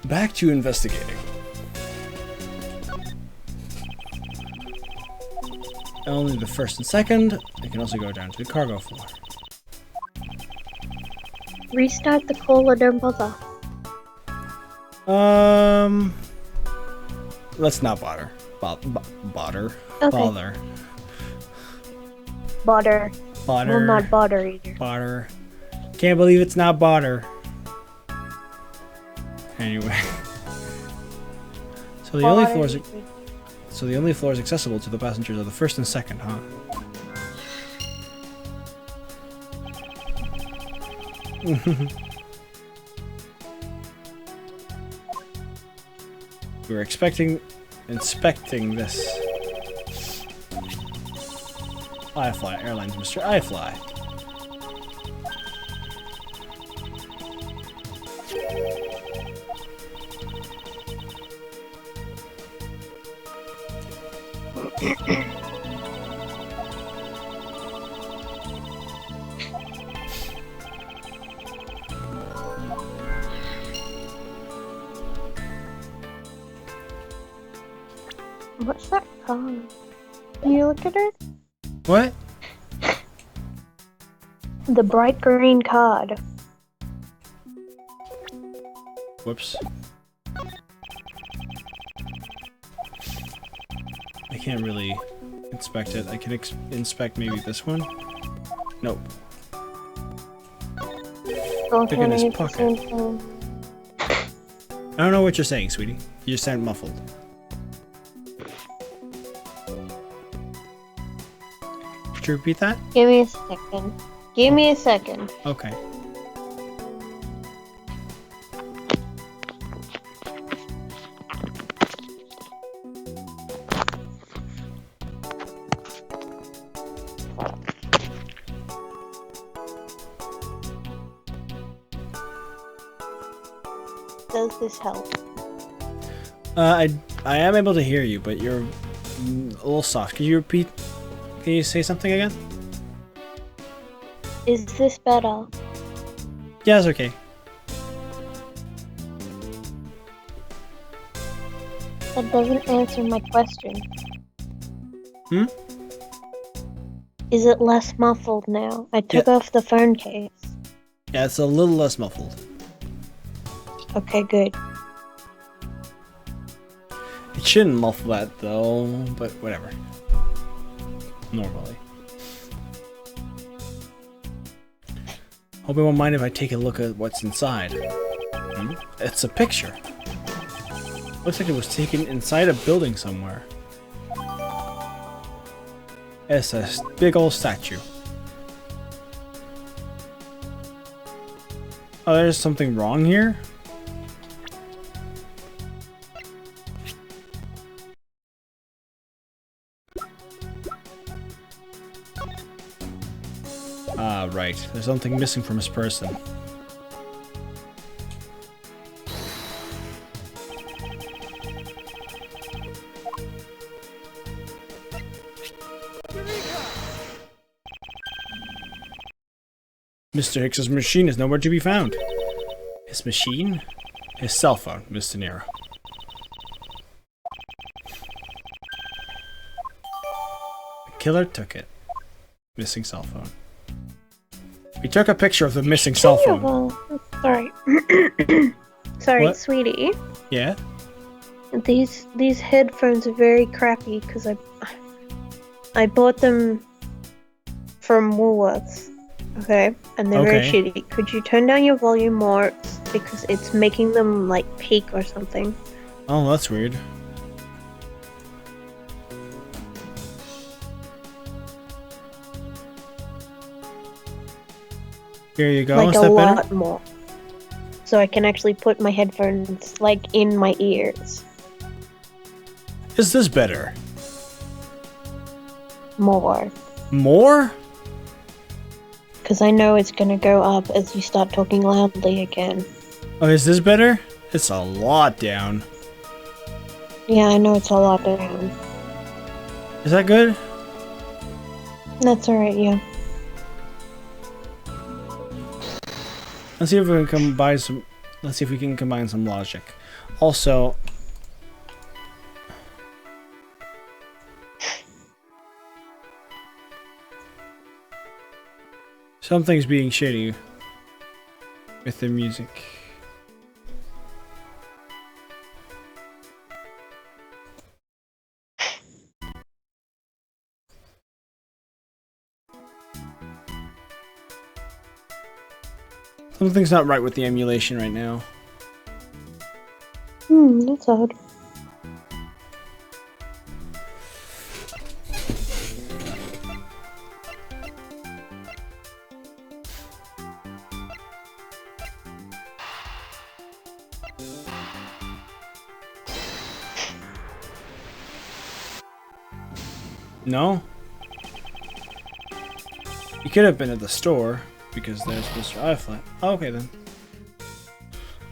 Back to investigating. Only the first and second. It can also go down to the cargo floor. Restart the call or don't bother. Let's not bother. Bother. Okay. Bother. Bother. Bother. Will not bother either. Bother. Can't believe it's not bother. Anyway. So the only floors accessible to the passengers are the first and second, huh? We were inspecting this. iFly Airlines, Mr. iFly. What's that called? Can you look at it? What? The bright green card. Whoops. I can't really inspect it. I can inspect maybe this one. Nope. Look in his pocket. I don't know what you're saying, sweetie. You just sound muffled. Could you repeat that? Give me a second. Give me a second. Okay. Does this help? I am able to hear you, but you're a little soft. Could you repeat? Can you say something again? Is this better? Yeah, it's okay. That doesn't answer my question. Hmm? Is it less muffled now? I took off the phone case. Yeah, it's a little less muffled. Okay, good. It shouldn't muffle that though, but whatever. Normally. Hope you won't mind if I take a look at what's inside. Hmm? It's a picture. Looks like it was taken inside a building somewhere. It's a big old statue. Oh, there's something wrong here? Ah, right. There's something missing from his person. Mr. Hicks's machine is nowhere to be found. His machine? His cell phone, Mr. Nero. The killer took it. Missing cell phone. We took a picture of the missing cell phone. Sorry. Sorry, What? sweetie. Yeah? These headphones are very crappy because I bought them from Woolworths. Okay, and they're very shitty. Could you turn down your volume more because it's making them like peak or something? Oh, that's weird. Here you go. Like Is a that lot better? more. So I can actually put my headphones like in my ears. Is this better? More. More? Because I know it's gonna go up as you start talking loudly again. Oh, is this better? It's a lot down. Yeah, I know it's a lot down. Is that good? That's alright, yeah. Let's see if we can combine some. Let's see if we can combine some logic. Also, something's being shady with the music. Something's not right with the emulation right now. That's odd. No? He could have been at the store, because there's Mr. iFlat. Oh, okay then.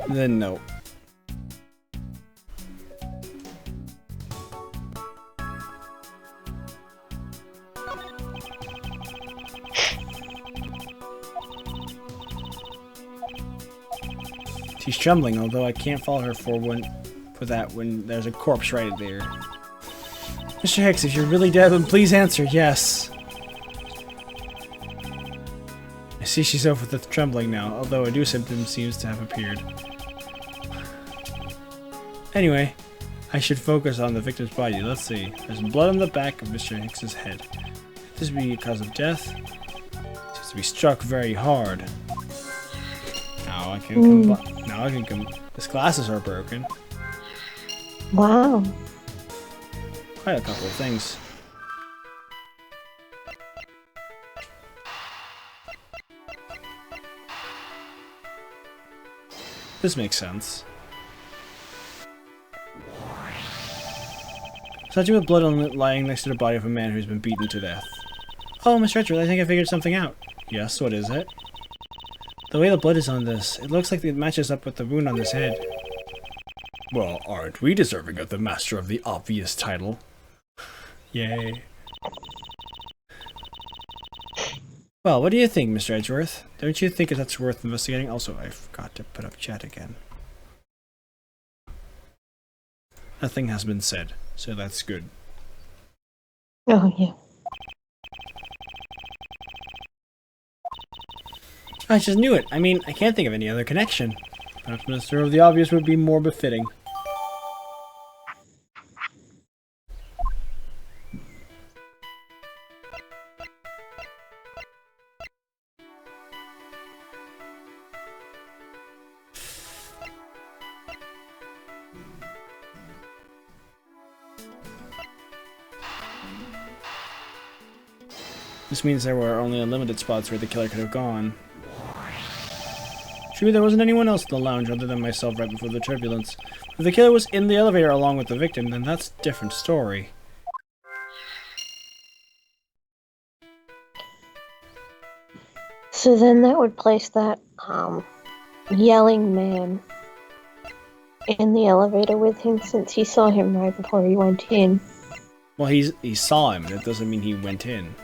Then no. She's trembling, although I can't follow her for that when there's a corpse right there. Mr. Hicks, if you're really dead, then please answer yes. I see she's over the trembling now, although a new symptom seems to have appeared. Anyway, I should focus on the victim's body. Let's see. There's blood on the back of Mr. Hicks's head. Could this be a cause of death? Seems to be struck very hard. Now I can come. His glasses are broken. Wow. Quite a couple of things. This makes sense. Statue with blood on it lying next to the body of a man who's been beaten to death. Oh, Mr. Edgeworth, I think I figured something out. Yes, what is it? The way the blood is on this, it looks like it matches up with the wound on his head. Well, aren't we deserving of the master of the obvious title? Yay. Well, what do you think, Mr. Edgeworth? Don't you think that's worth investigating? Also, I forgot to put up chat again. Nothing has been said, so that's good. Oh, yeah. I just knew it. I mean, I can't think of any other connection. Perhaps Master of the Obvious would be more befitting. This means there were only unlimited spots where the killer could have gone. True, there wasn't anyone else in the lounge other than myself right before the turbulence. If the killer was in the elevator along with the victim, then that's a different story. So then that would place that, yelling man in the elevator with him, since he saw him right before he went in. Well, he saw him, that doesn't mean he went in.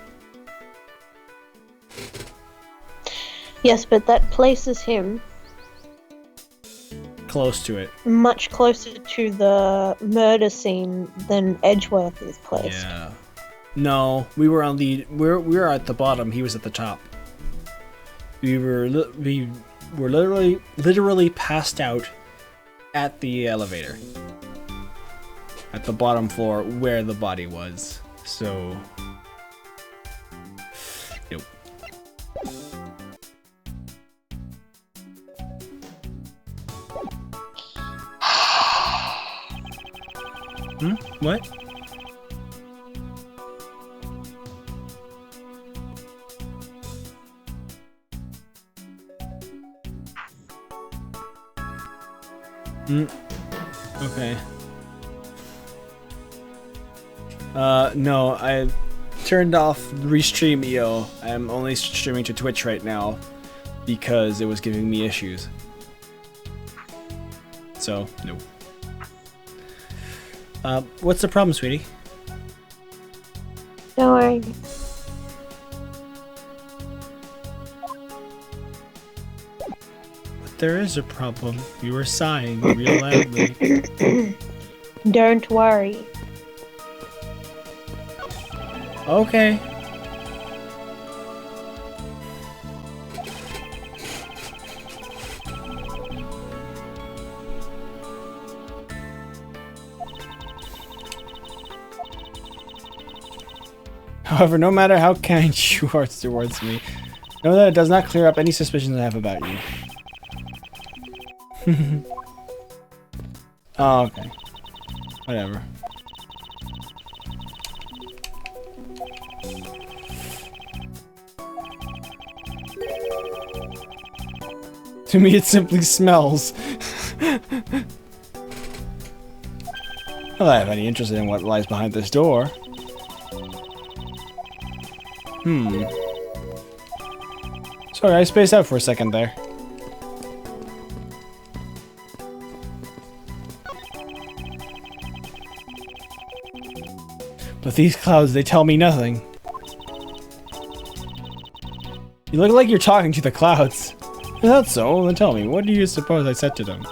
Yes, but that places him Close to it. much closer to the murder scene than Edgeworth is placed. Yeah. No, we were on the we were at the bottom. He was at the top. We were literally passed out at the elevator, at the bottom floor where the body was. So, nope. What? Okay. No, I turned off Restream EO. I'm only streaming to Twitch right now because it was giving me issues. So, no. What's the problem, sweetie? Don't worry. What there is a problem. You were sighing real loudly. Don't worry. Okay. However, no matter how kind you are towards me, know that it does not clear up any suspicions I have about you. Oh, okay. Whatever. To me, it simply smells. Well, I have any interest in what lies behind this door. Sorry, I spaced out for a second there. But these clouds, they tell me nothing. You look like you're talking to the clouds. Is that so? Then tell me, what do you suppose I said to them?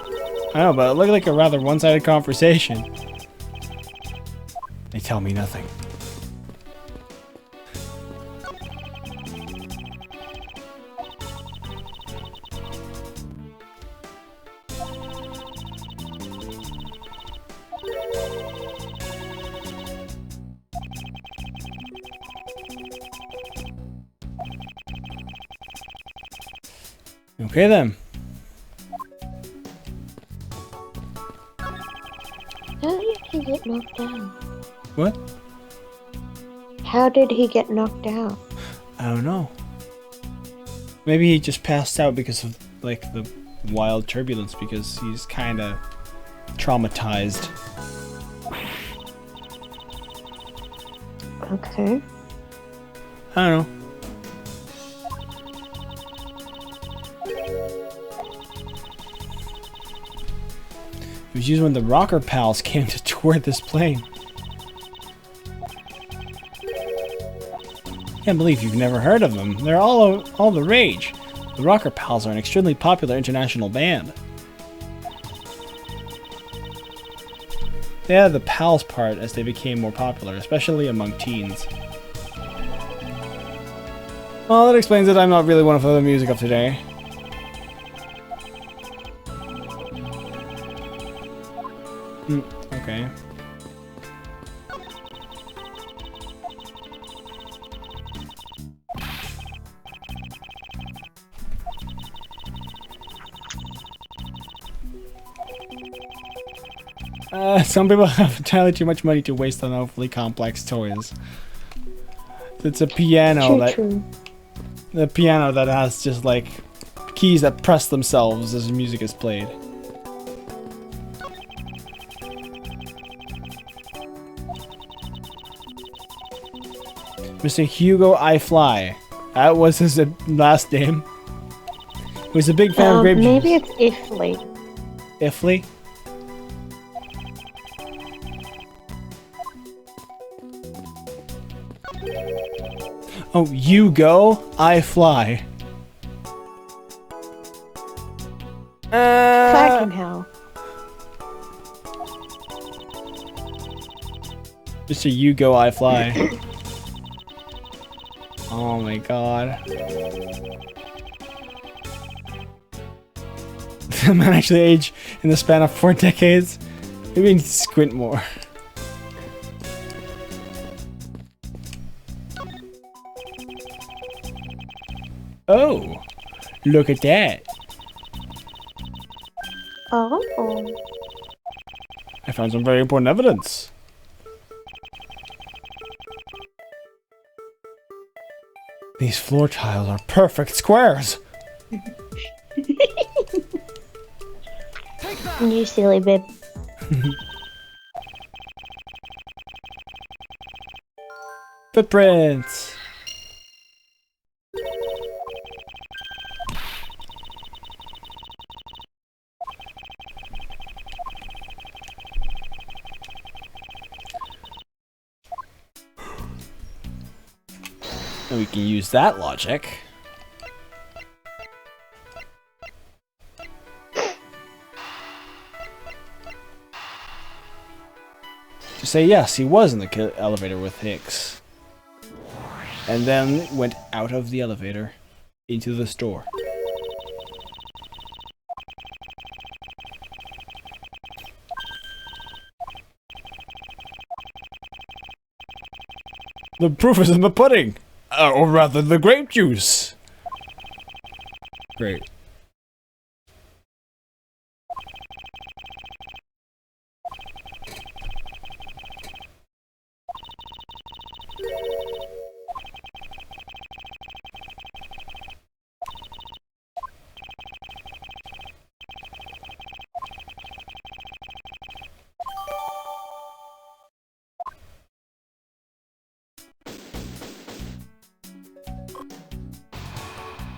I know, but it looked like a rather one-sided conversation. They tell me nothing. Okay then. How did he get knocked down? What? How did he get knocked out? I don't know. Maybe he just passed out because of, like, the wild turbulence, because he's kinda traumatized. Okay. I don't know. It was used when the Rocker Pals came to tour this plane. Can't believe you've never heard of them. They're all the rage. The Rocker Pals are an extremely popular international band. They added the pals part as they became more popular, especially among teens. Well, that explains it. I'm not really one for the music of today. Okay. Some people have entirely too much money to waste on overly complex toys. It's a piano the piano that has just like keys that press themselves as music is played. Mr. Hugo I Fly. That was his last name. He was a big fan of grape juice. Maybe it's Ifley. Ifley? Oh, you go, I fly. Fucking hell. Mr. You go, I fly. Oh my god. The man actually aged in the span of 4 decades. Maybe I need to squint more. Oh, look at that. Oh. I found some very important evidence. These floor tiles are perfect squares. You silly bib. Footprints. And we can use that logic to say yes, he was in the elevator with Hicks. And then went out of the elevator into the store. The proof is in the pudding! Or rather, the grape juice! Great.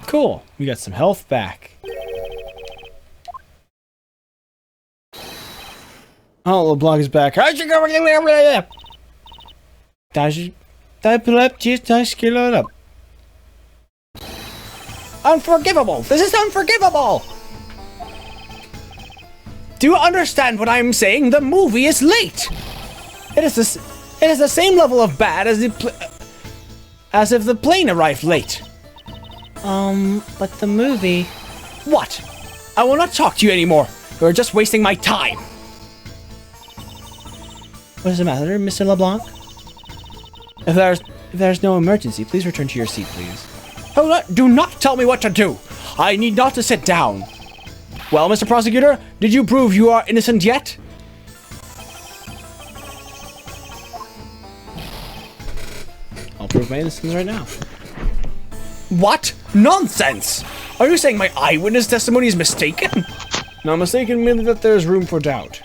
Cool. We got some health back. Oh, LeBlanc is back. Unforgivable! This is unforgivable! Do you understand what I'm saying? The movie is late! It is the same level of bad as if the plane arrived late. But the movie... What? I will not talk to you anymore. You are just wasting my time. What is the matter, Mr. LeBlanc? If there's no emergency, please return to your seat, please. Oh, do not tell me what to do. I need not to sit down. Well, Mr. Prosecutor, did you prove you are innocent yet? I'll prove my innocence right now. What? Nonsense! Are you saying my eyewitness testimony is mistaken? Not mistaken, merely that there is room for doubt.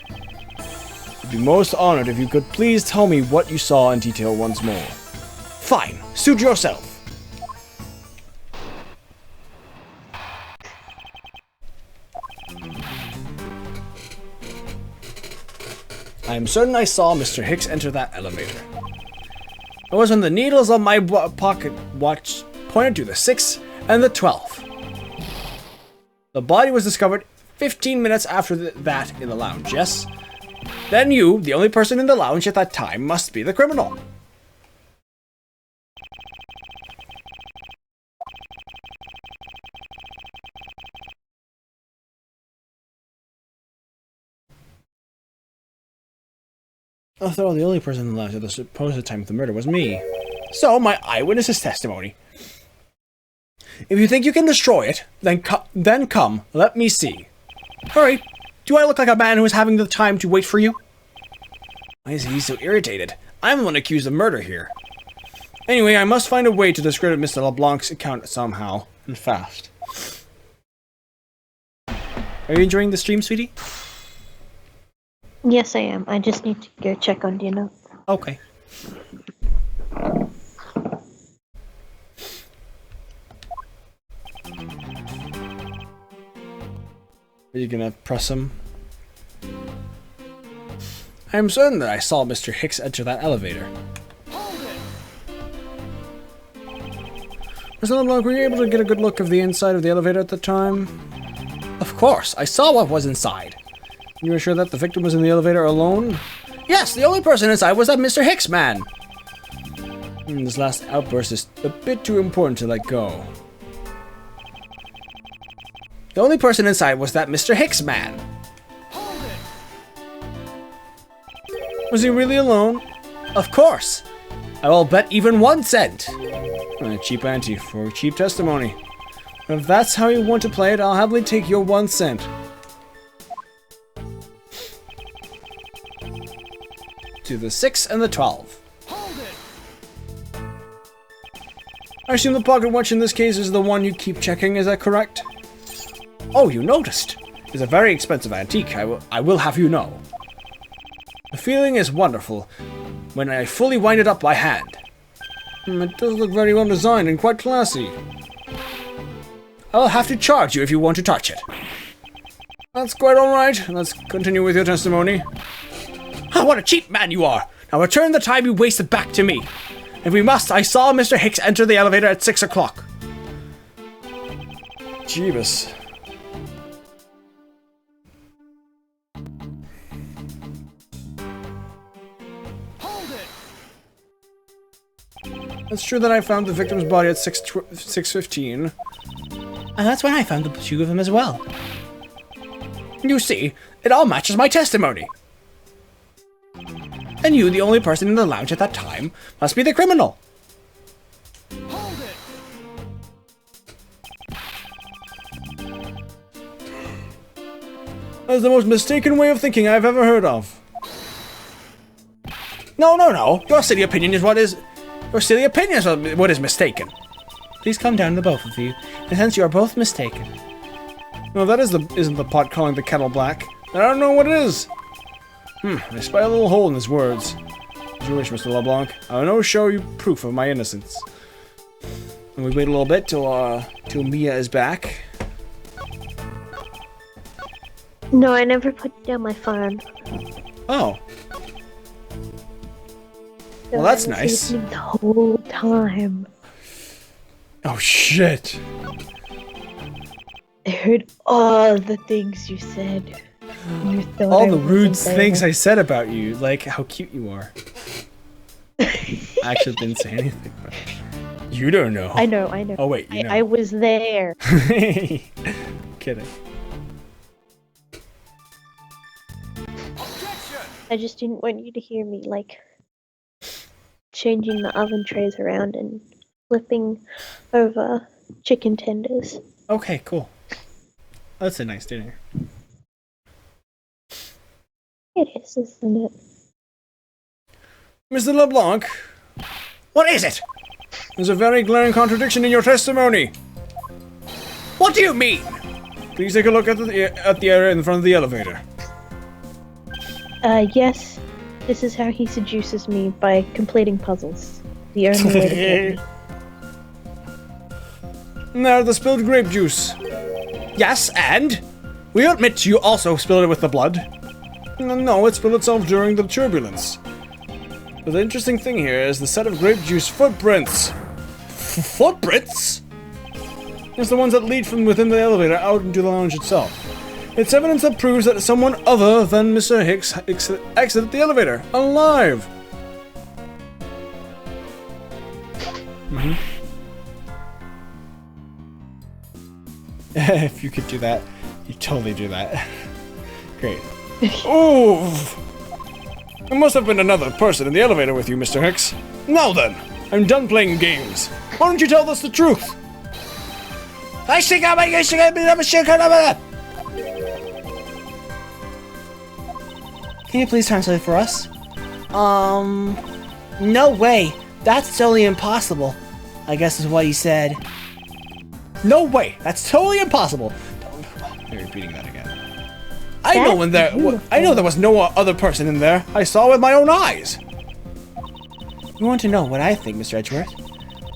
I'd be most honored if you could please tell me what you saw in detail once more. Fine. Suit yourself. I am certain I saw Mr. Hicks enter that elevator. It was when the needles on my pocket watch pointed to the 6th and the 12th. The body was discovered 15 minutes after that in the lounge, yes? Then you, the only person in the lounge at that time, must be the criminal. Although the only person in the lounge at the supposed time of the murder was me. So, my eyewitness's testimony. If you think you can destroy it, then come, let me see. Hurry, do I look like a man who is having the time to wait for you? Why is he so irritated? I'm the one accused of murder here. Anyway, I must find a way to discredit Mr. LeBlanc's account somehow, and fast. Are you enjoying the stream, sweetie? Yes, I am. I just need to go check on dinner. Okay. Are you gonna press him? I am certain that I saw Mr. Hicks enter that elevator. Mr. LeBlanc, were you able to get a good look of the inside of the elevator at the time? Of course, I saw what was inside. You were sure that the victim was in the elevator alone? Yes, the only person inside was that Mr. Hicks man. This last outburst is a bit too important to let go. The only person inside was that Mr. Hicks man. Was he really alone? Of course. I will bet even 1 cent. A cheap ante for cheap testimony. If that's how you want to play it, I'll happily take your 1 cent. To the 6 and the 12. I assume the pocket watch in this case is the one you keep checking, is that correct? Oh, you noticed. It's a very expensive antique, I will have you know. The feeling is wonderful when I fully wind it up by hand. It does look very well designed and quite classy. I'll have to charge you if you want to touch it. That's quite alright. Let's continue with your testimony. Oh, what a cheap man you are! Now return the time you wasted back to me. If we must, I saw Mr. Hicks enter the elevator at 6 o'clock. Jeebus. It's true that I found the victim's body at 6:15. And that's when I found the two of them as well. You see, it all matches my testimony. And you, the only person in the lounge at that time, must be the criminal. Hold it! That's the most mistaken way of thinking I've ever heard of. No. Your silly opinion is what is mistaken. Please calm down, the both of you. And since you are both mistaken. No, that isn't the pot calling the kettle black. I don't know what it is. I spy a little hole in his words. As you wish, Mr. LeBlanc. I will now show you proof of my innocence. And we wait a little bit till Mia is back. No, I never put down my phone. Oh. So Well, that's I was nice. listening the whole time. Oh, shit. I heard all the things you said. You thought All I the rude wasn't things there. I said about you, like how cute you are. I actually didn't say anything. But you don't know. I know. Oh, wait, you know. I was there. Kidding. Objection! I just didn't want you to hear me, like, changing the oven trays around and flipping over chicken tenders. Okay, cool. That's a nice dinner. It is, isn't it? Mr. LeBlanc, What is it? there's a very glaring contradiction in your testimony. What do you mean? Please take a look at the area in front of the elevator. Yes. This is how he seduces me, by completing puzzles. The only way to get me. Now, the spilled grape juice. Yes, and? We admit you also spilled it with the blood. No, it spilled itself during the turbulence. But the interesting thing here is the set of grape juice footprints. Footprints? It's the ones that lead from within the elevator out into the lounge itself. It's evidence that proves that someone other than Mr. Hicks exited the elevator, alive. If you could do that, you'd totally do that. Great. Ooh! There must have been another person in the elevator with you, Mr. Hicks. Now then, I'm done playing games. Why don't you tell us the truth? Can you please translate for us? No way. That's totally impossible. I guess is what he said. No way! That's totally impossible! You're repeating that again. I know there was no other person in there. I saw with my own eyes. You want to know what I think, Mr. Edgeworth?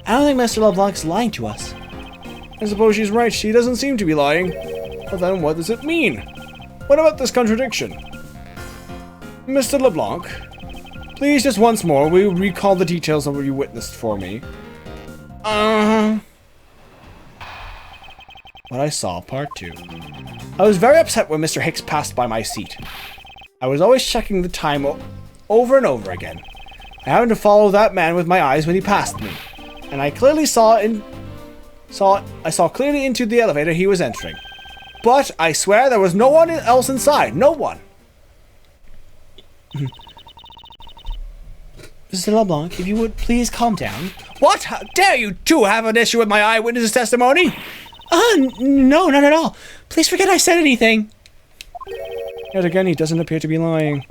I don't think Mr. LeBlanc's lying to us. I suppose she's right. She doesn't seem to be lying. But then what does it mean? What about this contradiction? Mr. LeBlanc, please just once more, will you recall the details of what you witnessed for me? What I saw, part 2. I was very upset when Mr. Hicks passed by my seat. I was always checking the time over and over again. I happened to follow that man with my eyes when he passed me, and I clearly saw clearly into the elevator he was entering. But I swear there was no one else inside. No one. Mr. LeBlanc, if you would please calm down. What? How dare you two have an issue with my eyewitness testimony? No, not at all. Please forget I said anything. Yet again, he doesn't appear to be lying.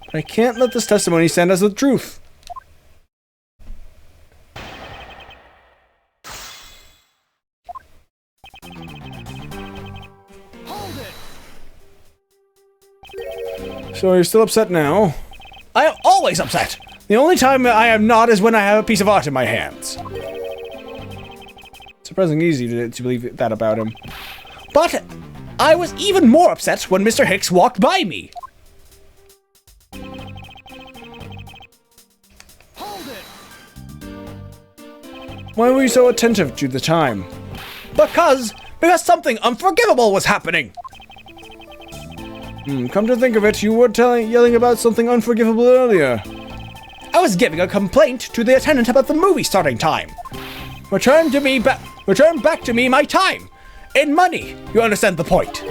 But I can't let this testimony stand as the truth. Hold it! So you're still upset now? I am always upset! The only time I am not is when I have a piece of art in my hands. Surprisingly easy to believe that about him. But I was even more upset when Mr. Hicks walked by me. Hold it! Why were you so attentive to the time? Because something unforgivable was happening. Come to think of it, you were yelling about something unforgivable earlier. I was giving a complaint to the attendant about the movie starting time. Return back to me my time! In money! You understand the point?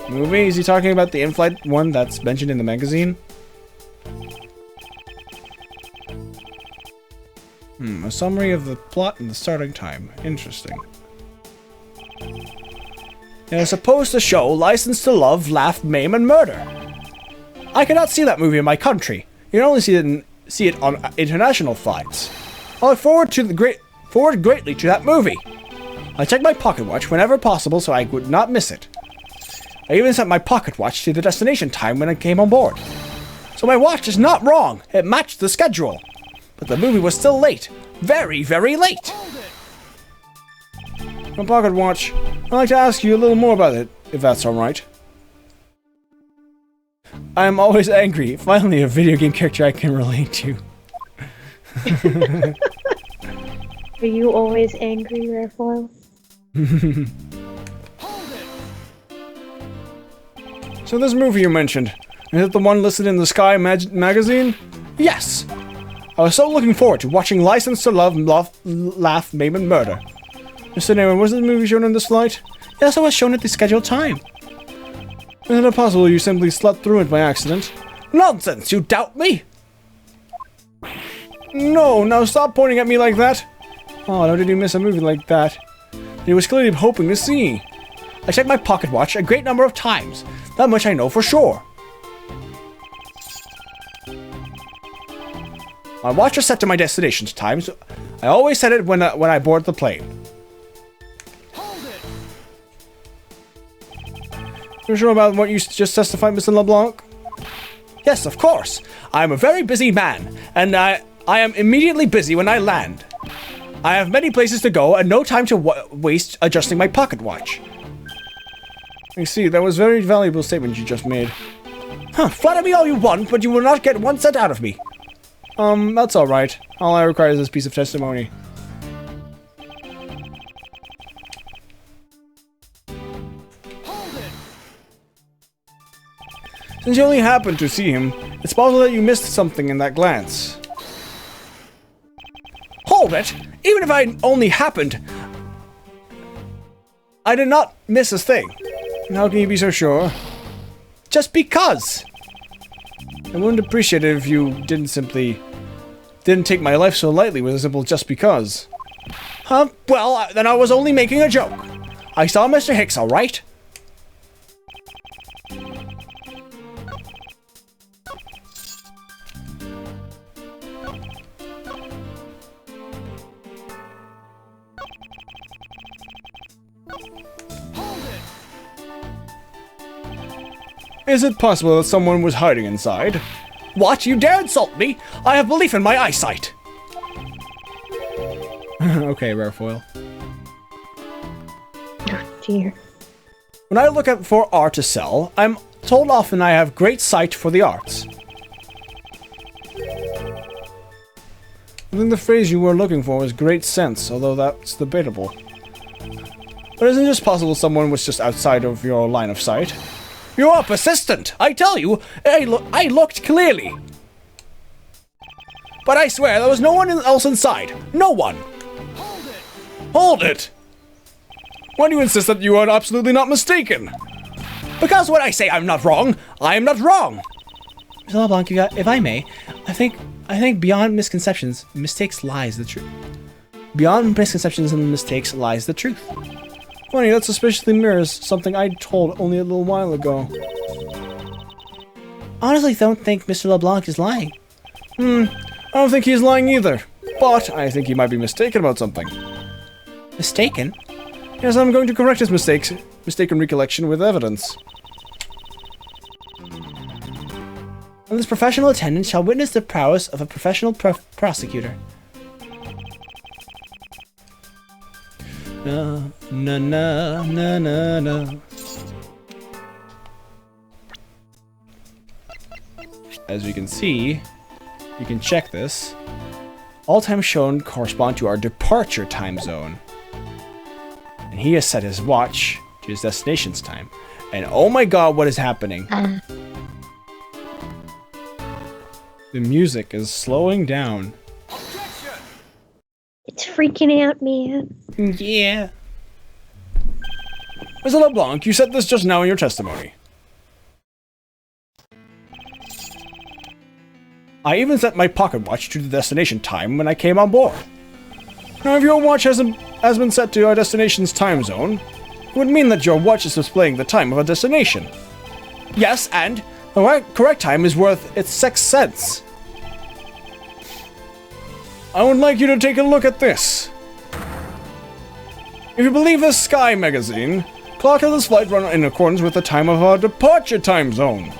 Movie? Is he talking about the in-flight one that's mentioned in the magazine? A summary of the plot and the starting time. Interesting. It is supposed to show License to Love, Laugh, Maim, and Murder. I cannot see that movie in my country. You can only see it on international flights. I look forward greatly to that movie. I check my pocket watch whenever possible so I would not miss it. I even set my pocket watch to the destination time when I came on board. So my watch is not wrong. It matched the schedule. But the movie was still late. Very, very late. My pocket watch. I'd like to ask you a little more about it, if that's alright. I am always angry. Finally, a video game character I can relate to. Are you always angry, Rarefoil? So this movie you mentioned, is it the one listed in the Sky magazine? Yes. I was so looking forward to watching License to Love, Laugh, Maim, and Murder. Mr. Neyman, was this movie shown in this flight? Yes, it was shown at the scheduled time. Isn't it possible you simply slept through it by accident? Nonsense, you doubt me? No, now stop pointing at me like that. Oh, how did you miss a movie like that? He was clearly hoping to see. I checked my pocket watch a great number of times. That much I know for sure. My watch is set to my destination's time, so I always set it when I board the plane. You're sure about what you just testified, Mr. LeBlanc? Yes, of course. I am a very busy man, and I am immediately busy when I land. I have many places to go and no time to waste adjusting my pocket watch. I see, that was a very valuable statement you just made. Huh, flatter me all you want, but you will not get 1 cent out of me. That's alright. All I require is this piece of testimony. Since you only happened to see him, it's possible that you missed something in that glance. Hold it! Even if I only happened, I did not miss a thing. And how can you be so sure? Just because! I wouldn't appreciate it if you didn't take my life so lightly with a simple just because. Huh? Well, then I was only making a joke. I saw Mr. Hicks, alright? Is it possible that someone was hiding inside? What? You dare insult me? I have belief in my eyesight. Okay, Rarefoil. Oh dear. When I look for art to sell, I'm told often I have great sight for the arts. I think the phrase you were looking for was great sense, although that's debatable. But isn't it just possible someone was just outside of your line of sight? You are persistent! I tell you, I looked clearly. But I swear there was no one else inside. No one! Hold it! Hold it! Why do you insist that you are absolutely not mistaken? Because when I say I'm not wrong, I am not wrong! Mr. LeBlanc, if I may, I think beyond misconceptions, mistakes lies the truth. Beyond misconceptions and mistakes lies the truth. Funny, that suspiciously mirrors something I told only a little while ago. Honestly, don't think Mr. LeBlanc is lying. I don't think he's lying either. But I think he might be mistaken about something. Mistaken? Yes, I'm going to correct his mistaken recollection with evidence. And this professional attendant shall witness the prowess of a professional prosecutor. No, no, no, no, no, no. As you can see, you can check this. All times shown correspond to our departure time zone. And he has set his watch to his destination's time. And oh my god, what is happening? The music is slowing down. Objection! It's freaking out, man. Yeah. Mr. LeBlanc, you said this just now in your testimony. I even set my pocket watch to the destination time when I came on board. Now, if your watch has been set to our destination's time zone, it would mean that your watch is displaying the time of a destination. Yes, and the correct time is worth its 6 cents. I would like you to take a look at this. If you believe this Sky magazine, clock of this flight run in accordance with the time of our departure time zone.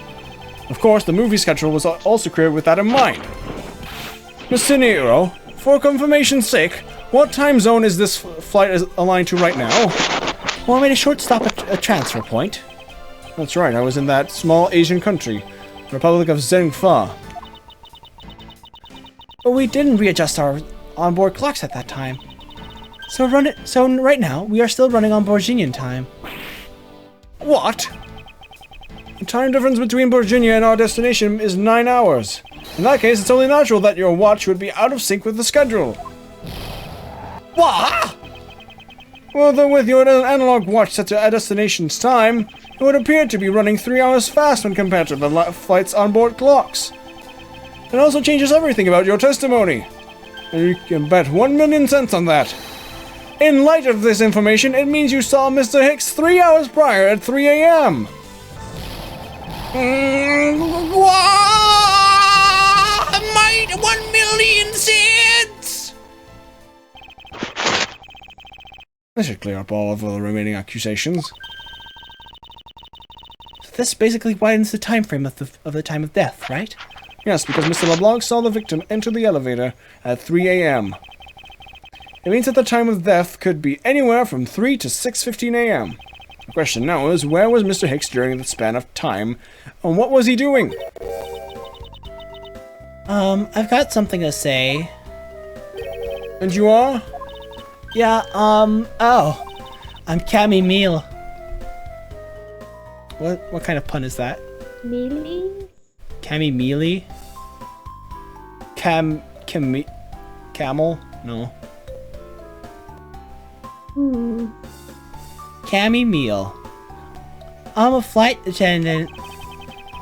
Of course, the movie schedule was also created with that in mind. Mr. Nero, for confirmation's sake, what time zone is this flight aligned to right now? Well, I made a short stop at a transfer point. That's right, I was in that small Asian country, Republic of Zhengfa. But we didn't readjust our onboard clocks at that time. So right now, we are still running on Borginian time. What? The time difference between Virginia and our destination is 9 hours. In that case, it's only natural that your watch would be out of sync with the schedule. What? Well, though with your analog watch set to a destination's time, it would appear to be running 3 hours fast when compared to the flight's onboard clocks. It also changes everything about your testimony. And you can bet 1,000,000 cents on that. In light of this information, it means you saw Mr. Hicks 3 hours prior at 3 a.m. My 1,000,000 cents! This should clear up all of the remaining accusations. So this basically widens the time frame of the time of death, right? Yes, because Mr. LeBlanc saw the victim enter the elevator at 3 a.m. It means that the time of death could be anywhere from 3 to 6:15 a.m. The question now is, where was Mr. Hicks during the span of time, and what was he doing? I've got something to say. And you are? Yeah, I'm Cammy Meal. What kind of pun is that? Mealy? Cammy Mealy? Camel? No. Cammy Meal. I'm a flight attendant.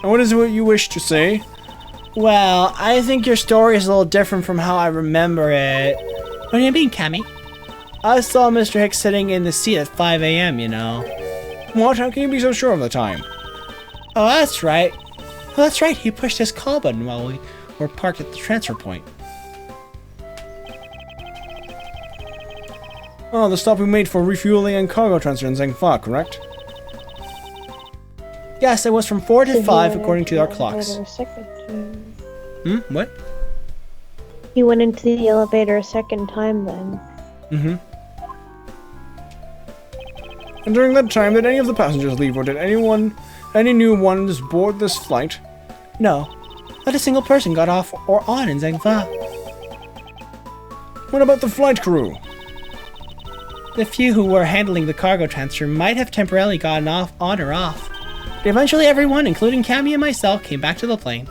And what is it you wish to say? Well, I think your story is a little different from how I remember it. What do you mean, Cammy? I saw Mr. Hicks sitting in the seat at 5 a.m., you know. What? How can you be so sure of the time? Oh, that's right. Well, that's right. He pushed his call button while we were parked at the transfer point. Oh, the stop we made for refueling and cargo transfer in Zhengfa, correct? Yes, it was from 4 to 5 according to our clocks. What? He went into the elevator a second time then. And during that time, did any of the passengers leave, or did any new ones board this flight? No. Not a single person got off or on in Zhengfa. What about the flight crew? The few who were handling the cargo transfer might have temporarily gotten off, on or off. But eventually everyone, including Cammy and myself, came back to the plane.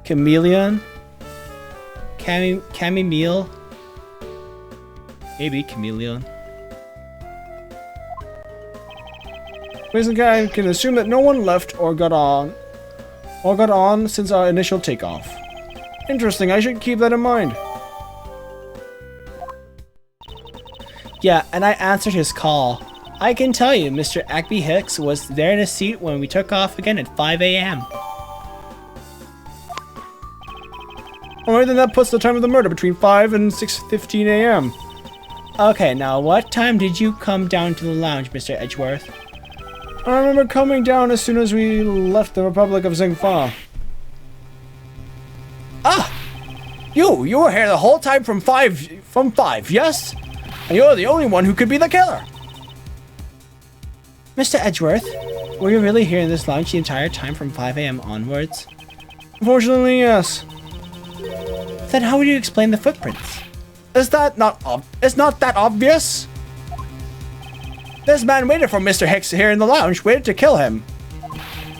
Chameleon? Cammy Meal? Maybe Chameleon. Basically, I can assume that no one left or got on since our initial takeoff. Interesting, I should keep that in mind. Yeah, and I answered his call. I can tell you, Mr. Acby Hicks was there in his seat when we took off again at 5 a.m. Alright, then that puts the time of the murder between 5 and 6:15 a.m. Okay, now what time did you come down to the lounge, Mr. Edgeworth? I remember coming down as soon as we left the Republic of Zhengfa. Ah! You were here the whole time from 5, yes? And you're the only one who could be the killer! Mr. Edgeworth, were you really here in this lounge the entire time from 5 a.m. onwards? Unfortunately, yes. Then how would you explain the footprints? Is that not that obvious? This man waited for Mr. Hicks here in the lounge, waited to kill him.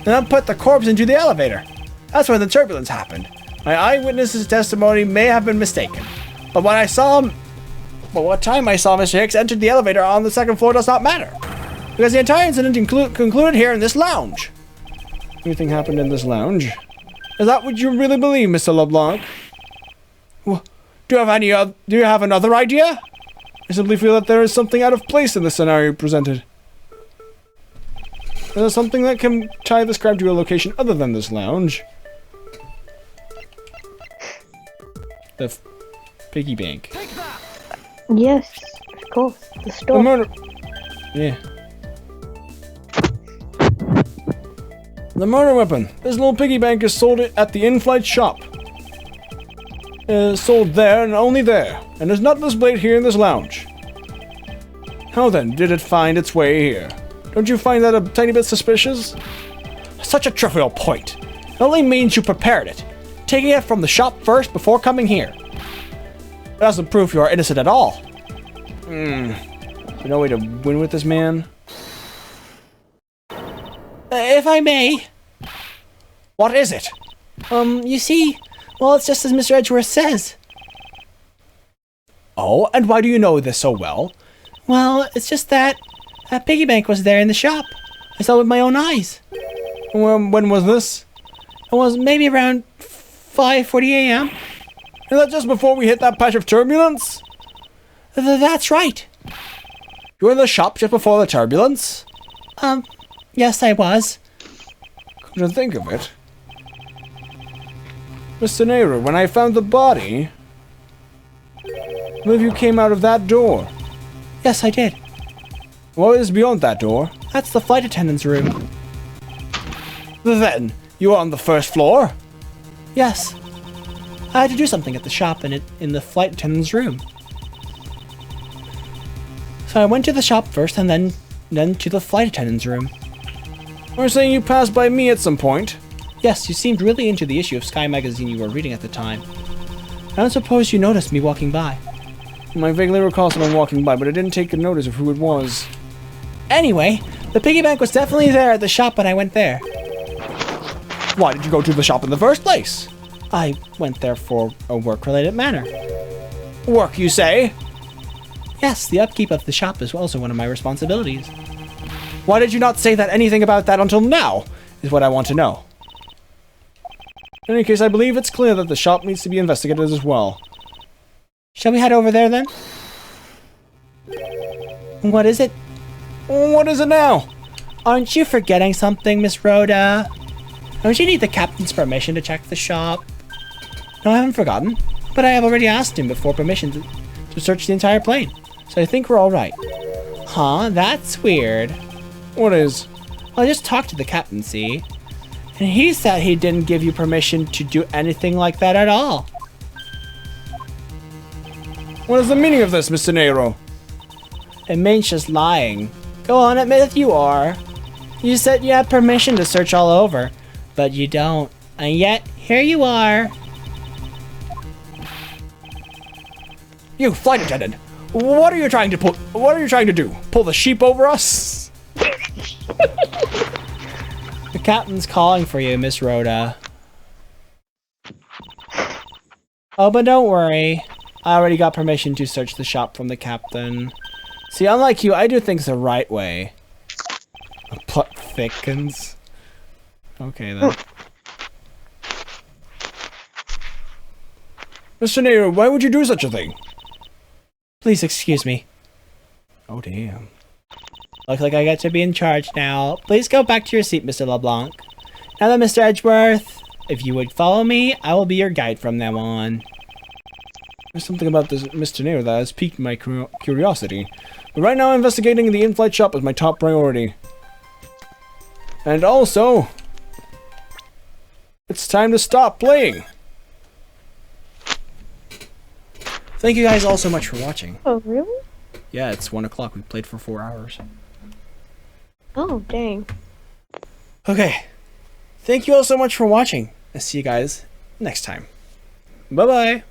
Then put the corpse into the elevator. That's when the turbulence happened. My eyewitness's testimony may have been mistaken, but what time I saw Mr. Hicks enter the elevator on the second floor does not matter, because the entire incident concluded here in this lounge. Anything happened in this lounge? Is that what you really believe, Mr. LeBlanc? Do you have another idea? I simply feel that there is something out of place in the scenario presented. Is there something that can tie this crime to a location other than this lounge? The piggy bank. Take that. Yes, of course. The The store. murder. Yeah. The murder weapon. This little piggy bank is sold at the in-flight shop. It is sold there and only there, and is not displayed here in this lounge. How then did it find its way here? Don't you find that a tiny bit suspicious? Such a trivial point. It only means you prepared it, taking it from the shop first before coming here. It doesn't prove you are innocent at all. There's no way to win with this man. If I may. What is it? You see, well, it's just as Mr. Edgeworth says. Oh, and why do you know this so well? Well, it's just that piggy bank was there in the shop. I saw it with my own eyes. When was this? It was maybe around 5:40 a.m. Is that just before we hit that patch of turbulence? That's right. You were in the shop just before the turbulence? Yes, I was. Come to think of it. Mr. Nehru, when I found the body, I believe you came out of that door. Yes, I did. What is beyond that door? That's the flight attendant's room. Then, you were on the first floor? Yes. I had to do something at the shop and in the flight attendant's room. So I went to the shop first and then to the flight attendant's room. You're saying you passed by me at some point? Yes, you seemed really into the issue of Sky magazine you were reading at the time. I don't suppose you noticed me walking by. I vaguely recall someone walking by, but I didn't take a notice of who it was. Anyway, the piggy bank was definitely there at the shop when I went there. Why did you go to the shop in the first place? I went there for a work-related matter. Work, you say? Yes, the upkeep of the shop is also one of my responsibilities. Why did you not say anything about that until now, is what I want to know. In any case, I believe it's clear that the shop needs to be investigated as well. Shall we head over there then? What is it? What is it now? Aren't you forgetting something, Miss Rhoda? Don't you need the captain's permission to check the shop? No, I haven't forgotten, but I have already asked him before permission to search the entire plane, so I think we're all right. Huh? That's weird. What is? I just talked to the captain, see? And he said he didn't give you permission to do anything like that at all. What is the meaning of this, Mr. Nehru? It means just lying. Go on, admit that you are. You said you had permission to search all over, but you don't. And yet, here you are. You flight attendant! What are you trying to pull? What are you trying to do? Pull the sheep over us? The captain's calling for you, Miss Rhoda. Oh, but don't worry. I already got permission to search the shop from the captain. See, unlike you, I do things the right way. The plot thickens. Okay, then. Mr. Nehru, why would you do such a thing? Please excuse me. Oh, damn. Looks like I get to be in charge now. Please go back to your seat, Mr. LeBlanc. Now then, Mr. Edgeworth, if you would follow me, I will be your guide from now on. There's something about this Mr. Nehru that has piqued my curiosity. But right now, investigating the in-flight shop is my top priority. And also, it's time to stop playing. Thank you guys all so much for watching. Oh, really? Yeah, it's 1 o'clock. We played for 4 hours. Oh, dang. Okay. Thank you all so much for watching. I'll see you guys next time. Bye-bye.